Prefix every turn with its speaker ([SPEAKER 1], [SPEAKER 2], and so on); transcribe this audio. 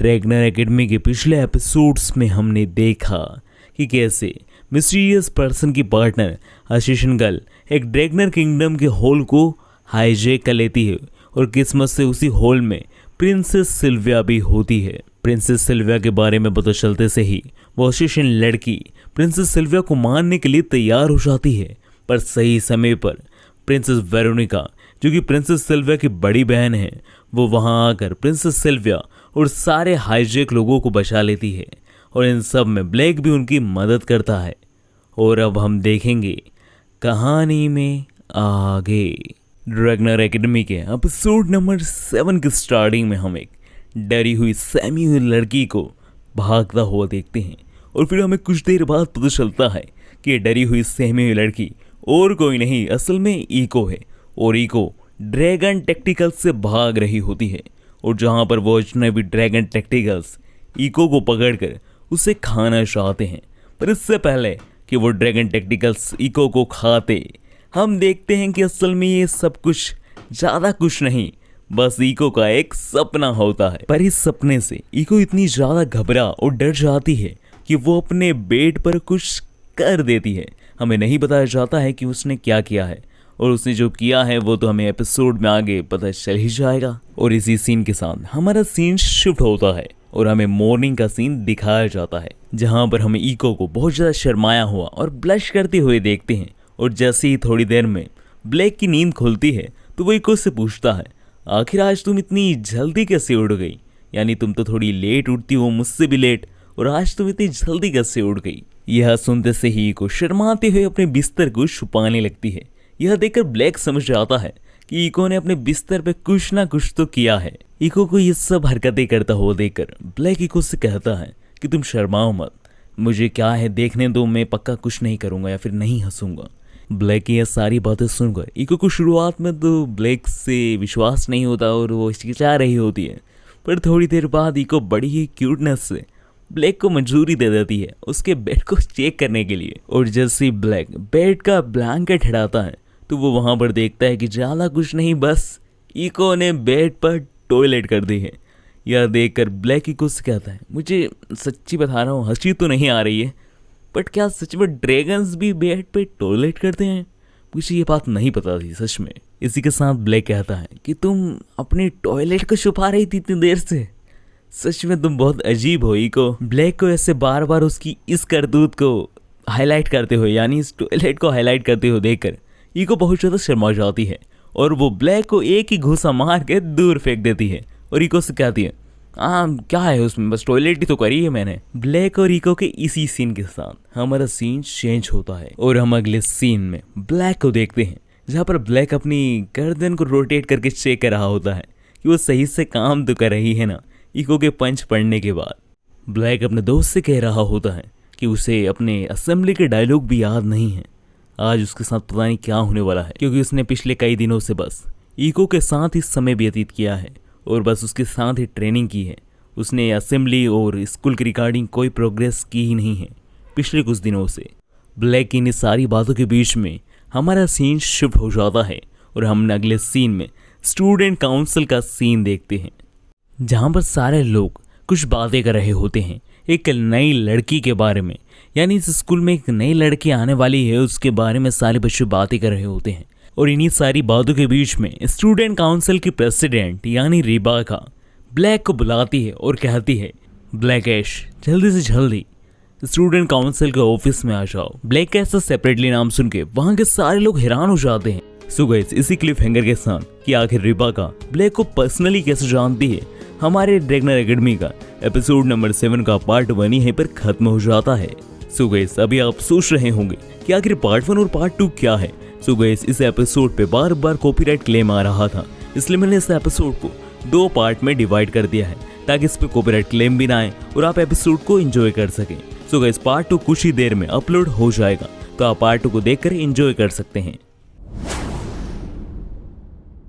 [SPEAKER 1] ड्रैगनर academy के पिछले episodes में हमने देखा कि कैसे मिस्टीरियस पर्सन की पार्टनर आशीषन गर्ल एक ड्रैगनर किंगडम के हॉल को हाईजैक कर लेती है और किस्मत से उसी हॉल में प्रिंसेस सिल्विया भी होती है। प्रिंसेस सिल्विया के बारे में पता चलते से ही वो आशीषन लड़की प्रिंसेस सिल्विया को मारने के लिए तैयार हो जाती है, पर सही समय पर प्रिंसेस वेरोनिका जो कि प्रिंसेस सिल्विया की बड़ी बहन है वो वहां आकर प्रिंसेस सिल्विया और सारे हाईजैक लोगों को बचा लेती है और इन सब में ब्लैक भी उनकी मदद करता है। और अब हम देखेंगे कहानी में आगे। ड्रैगनर एकेडमी के एपिसोड नंबर 7 की स्टार्टिंग में हम एक डरी हुई सहमी हुई लड़की को भागता हुआ देखते हैं और फिर हमें कुछ देर बाद पता चलता है कि ये डरी हुई सहमी हुई लड़की और कोई नहीं असल में इको है और इको ड्रैगन टैक्टिकल्स से भाग रही होती है और जहां पर वो अजनबी ड्रैगन टैक्टिकल्स इको को पकड़कर उसे खाना चाहते हैं। पर इससे पहले कि वो ड्रैगन टैक्टिकल्स इको को खाते हम देखते हैं कि असल में ये सब कुछ ज़्यादा कुछ नहीं, बस इको का एक सपना होता है। पर इस सपने से इको इतनी ज़्यादा घबरा और डर जाती है कि वो अपने बेड पर कुछ कर देती है। हमें नहीं बताया जाता है कि उसने क्या किया है और उसने जो किया है वो तो हमें एपिसोड में आगे पता चल ही जाएगा। और इसी सीन के साथ हमारा सीन शिफ्ट होता है और हमें मॉर्निंग का सीन दिखाया जाता है जहां पर हमें इको को बहुत ज़्यादा शर्माया हुआ और ब्लश करते हुए देखते हैं। और जैसे ही थोड़ी देर में ब्लैक की नींद खुलती है तो वो इको से पूछता है, आखिर आज तुम इतनी जल्दी कैसे उठ गई? यानी तुम तो थोड़ी लेट उठती हो, मुझसे भी लेट, और आज तुम इतनी जल्दी कैसे उठ गई? यह सुनते से ही इको शर्माते हुए अपने बिस्तर को छुपाने लगती है। यह देखकर ब्लैक समझ जाता है कि इको ने अपने बिस्तर पे कुछ ना कुछ तो किया है। इको को ये सब हरकतें करता हुआ देखकर ब्लैक इको से कहता है कि तुम शर्माओ मत, मुझे क्या है देखने दो, मैं पक्का कुछ नहीं करूँगा या फिर नहीं हंसूंगा। ब्लैक की यह सारी बातें सुनकर इको को शुरुआत में तो ब्लैक से विश्वास नहीं होता और वो हिचकिचा रही होती है, पर थोड़ी देर बाद इको बड़ी ही क्यूटनेस से ब्लैक को मंजूरी दे देती है उसके बेड को चेक करने के लिए। और जैसे ही ब्लैक बेड का ब्लैंकेट हटाता है तो वो वहाँ पर देखता है कि ज़्यादा कुछ नहीं, बस इको ने बेड पर टॉयलेट कर दी है। यह देखकर ब्लैक इको से कहता है, मुझे सच्ची बता रहा हूँ हंसी तो नहीं आ रही है, बट क्या सच में ड्रैगन्स भी बेड पे टॉयलेट करते हैं? मुझे ये बात नहीं पता थी सच में। इसी के साथ ब्लैक कहता है कि तुम अपने टॉयलेट को छुपा रही थी इतनी देर से, सच में तुम बहुत अजीब हो इको। ब्लैक को ऐसे बार बार उसकी इस करतूत को हाईलाइट करते हुए यानी इस टॉयलेट को हाईलाइट करते हुए देखकर इको बहुत ज़्यादा शर्मा जाती है और वो ब्लैक को एक ही घूसा मार के दूर फेंक देती है और इको से कहती है, क्या है उसमें, बस टॉयलेट ही तो करी है मैंने। ब्लैक और इको के इसी सीन के साथ हमारा सीन चेंज होता है और हम अगले सीन में ब्लैक को देखते हैं जहाँ पर ब्लैक अपनी गर्दन को रोटेट करके चेक कर रहा होता है कि वो सही से काम तो कर रही है ना। इको के पंच पड़ने के बाद ब्लैक अपने दोस्त से कह रहा होता है कि उसे अपने असेंबली के डायलॉग भी याद नहीं है। आज उसके साथ पता नहीं क्या होने वाला है क्योंकि उसने पिछले कई दिनों से बस इको के साथ ही समय व्यतीत किया है और बस उसके साथ ही ट्रेनिंग की है। उसने असेंबली और स्कूल की रिगार्डिंग कोई प्रोग्रेस की ही नहीं है पिछले कुछ दिनों से। ब्लैक की इन सारी बातों के बीच में हमारा सीन शिफ्ट हो जाता है और हम अगले सीन में स्टूडेंट काउंसिल का सीन देखते हैं जहाँ पर सारे लोग कुछ बातें कर रहे होते हैं एक नई लड़की के बारे में। यानी इस स्कूल में एक नई लड़की आने वाली है, उसके बारे में सारे बच्चे बातें कर रहे होते हैं और इन्हीं सारी बातों के बीच में स्टूडेंट काउंसिल की प्रेसिडेंट यानी रिबाका ब्लैक को बुलाती है और कहती है, ब्लैक ऐश जल्दी से जल्दी स्टूडेंट काउंसिल के ऑफिस में आ जाओ। ब्लैक का ऐसा सेपरेटली नाम सुन के वहाँ के सारे लोग हैरान हो जाते हैं। सो गाइस इसी क्लिफ हैंगर के साथ कि आखिर रिबाका ब्लैक को पर्सनली कैसे जानती है, हमारे ड्रैगनर एकेडमी का एपिसोड नंबर 7 का पार्ट 1 यहीं पर खत्म हो जाता है। सो गाइस अभी आप सोच रहे होंगे कि आखिर पार्ट 1 और पार्ट 2 क्या है। सो गाइस इस एपिसोड पे बार बार कॉपीराइट क्लेम आ रहा था, इसलिए मैंने इस एपिसोड को 2 पार्ट में डिवाइड कर दिया है ताकि इस पे कॉपीराइट क्लेम भी ना आए और आप एपिसोड को एंजॉय कर सकें। सो गाइस पार्ट 2 कुछ ही देर में अपलोड हो जाएगा, तो आप पार्ट 2 को देखकर एंजॉय कर सकते हैं।